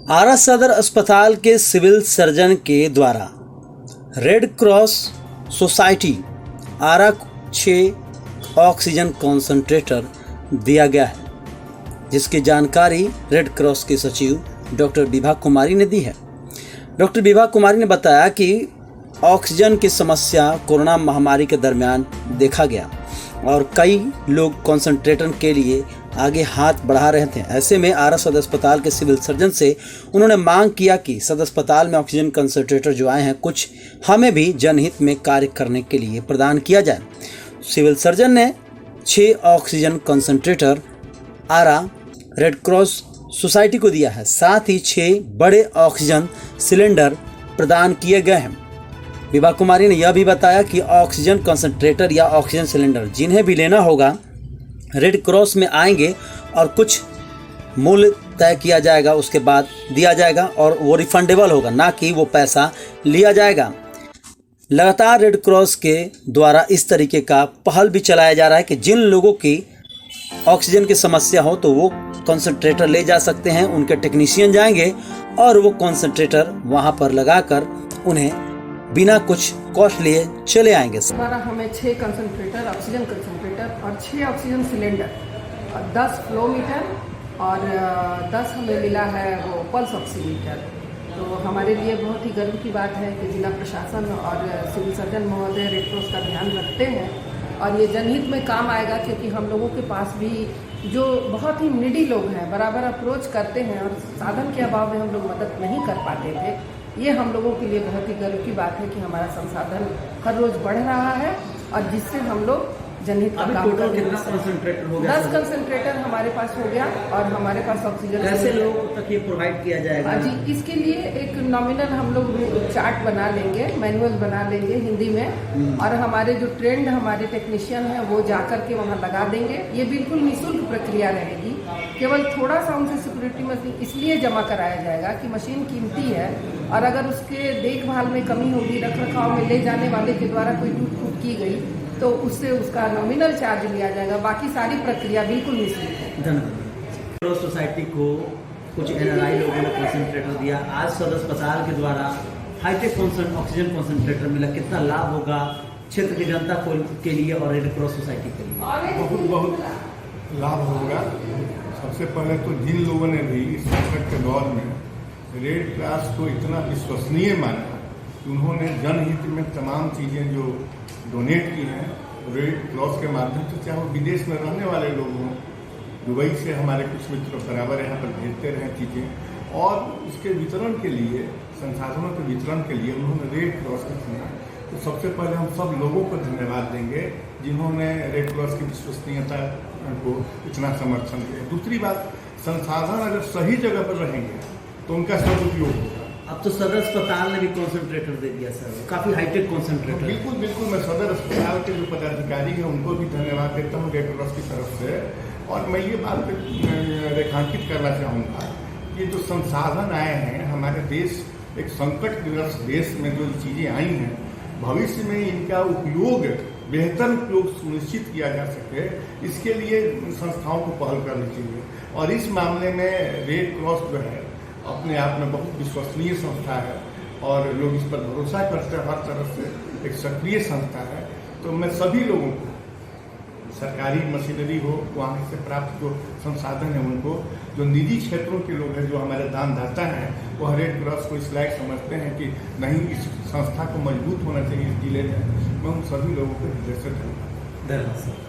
आरा सदर अस्पताल के सिविल सर्जन के द्वारा रेड क्रॉस सोसाइटी आरा 6 ऑक्सीजन कॉन्सेंट्रेटर दिया गया है, जिसकी जानकारी रेड क्रॉस के सचिव डॉक्टर विभा कुमारी ने दी है। डॉक्टर विभा कुमारी ने बताया कि ऑक्सीजन की समस्या कोरोना महामारी के दरमियान देखा गया और कई लोग कॉन्सेंट्रेटर के लिए आगे हाथ बढ़ा रहे थे। ऐसे में आरा सदर अस्पताल के सिविल सर्जन से उन्होंने मांग किया कि सदर अस्पताल में ऑक्सीजन कंसंट्रेटर जो आए हैं, कुछ हमें भी जनहित में कार्य करने के लिए प्रदान किया जाए। सिविल सर्जन ने 6 ऑक्सीजन कंसंट्रेटर आरा रेड क्रॉस सोसाइटी को दिया है, साथ ही 6 बड़े ऑक्सीजन सिलेंडर प्रदान किए गए हैं। विभा कुमारी ने यह भी बताया कि ऑक्सीजन कंसंट्रेटर या ऑक्सीजन सिलेंडर जिन्हें भी लेना होगा रेड क्रॉस में आएंगे और कुछ मूल्य तय किया जाएगा, उसके बाद दिया जाएगा और वो रिफंडेबल होगा, ना कि वो पैसा लिया जाएगा। लगातार रेड क्रॉस के द्वारा इस तरीके का पहल भी चलाया जा रहा है कि जिन लोगों की ऑक्सीजन की समस्या हो तो वो कंसंट्रेटर ले जा सकते हैं, उनके टेक्नीशियन जाएंगे और वो कंसंट्रेटर वहाँ पर लगाकर उन्हें बिना कुछ कॉस्ट लिए चले आएंगे। हमारा हमें 6 कंसंट्रेटर ऑक्सीजन कंसंट्रेटर और 6 ऑक्सीजन सिलेंडर, 10 फ्लो मीटर और 10 हमें मिला है वो पल्स ऑक्सीमीटर। तो हमारे लिए बहुत ही गर्व की बात है कि जिला प्रशासन और सिविल सर्जन महोदय रेड क्रॉस का ध्यान रखते हैं और ये जनहित में काम आएगा, क्योंकि हम लोगों के पास भी जो बहुत ही नीडी लोग हैं बराबर अप्रोच करते हैं और साधन के अभाव में हम लोग मदद नहीं कर पाते थे। ये हम लोगों के लिए बहुत ही गर्व की बात है कि हमारा संसाधन हर रोज बढ़ रहा है और जिससे हम लोग जनहित का काम कर रहे हैं। 10 कंसंट्रेटर हमारे पास हो गया और हमारे पास ऑक्सीजन कैसे लोगों तक ये प्रोवाइड किया जाएगा? जी, इसके लिए एक नॉमिनल हम लोग चार्ट बना लेंगे, मैनुअल बना लेंगे हिंदी में और हमारे जो ट्रेंड हमारे टेक्नीशियन हैं वो जाकर के वहाँ लगा देंगे। ये बिल्कुल निःशुल्क प्रक्रिया रहेगी, केवल थोड़ा सा उनसे सिक्योरिटी मशीन इसलिए जमा कराया जाएगा कि मशीन कीमती है और अगर उसके देखभाल में कमी होगी, रख रखाव में ले जाने वाले के द्वारा कोई टूट फूट की गई तो उससे उसका नॉमिनल चार्ज लिया जाएगा। बाकी सारी प्रक्रिया बिल्कुल निःशुल्क है। धन्यवाद। सोसाइटी को कुछ NRI लोगों ने कंसंट्रेटर दिया, आज सदर अस्पताल के द्वारा हाईटेक ऑक्सीजन कंसंट्रेटर मिला, कितना लाभ होगा क्षेत्र की जनता के लिए और रेड क्रॉस सोसाइटी के लिए? बहुत लाभ होगा। सबसे पहले तो जिन लोगों ने भी इस संकट के दौर में रेड क्रॉस को इतना विश्वसनीय माना कि उन्होंने जनहित में तमाम चीज़ें जो डोनेट की हैं रेड क्रॉस के माध्यम से, चाहे वो विदेश में रहने वाले लोग हों, दुबई से हमारे कुछ मित्र बराबर यहाँ पर भेजते रहे चीज़ें, और इसके वितरण के लिए, संसाधनों के वितरण के लिए उन्होंने रेड क्रॉस को चुना। तो सबसे पहले हम सब लोगों को धन्यवाद देंगे जिन्होंने रेड क्रॉस की विश्वसनीयता को इतना समर्थन दिया। दूसरी बात, संसाधन अगर सही जगह पर रहेंगे तो उनका सदुपयोग होगा। अब तो सदर अस्पताल ने भी कंसंट्रेटर दे दिया सर, काफ़ी हाईटेक कंसंट्रेटर। बिल्कुल मैं सदर अस्पताल के जो पदाधिकारी हैं उनको भी धन्यवाद देता हूँ रेड क्रॉस की तरफ से। और मैं ये बात रेखांकित करना चाहूँगा कि जो संसाधन आए हैं हमारे देश, एक संकटग्रस्त देश में जो चीज़ें आई हैं, भविष्य में इनका उपयोग, बेहतर उपयोग सुनिश्चित किया जा सके, इसके लिए संस्थाओं को पहल करनी चाहिए। और इस मामले में रेड क्रॉस जो है अपने आप में बहुत विश्वसनीय संस्था है और लोग इस पर भरोसा करते हैं, हर तरफ से एक सक्रिय संस्था है। तो मैं सभी लोगों को, सरकारी मशीनरी हो, वहाँ से प्राप्त जो संसाधन है उनको, जो निजी क्षेत्रों के लोग हैं, जो हमारे दानदाता हैं, वो रेड क्रॉस को इस लायक समझते हैं कि नहीं, इस संस्था को मजबूत होना चाहिए इस जिले में, मैं उन सभी लोगों को हृदय से धन्यवाद।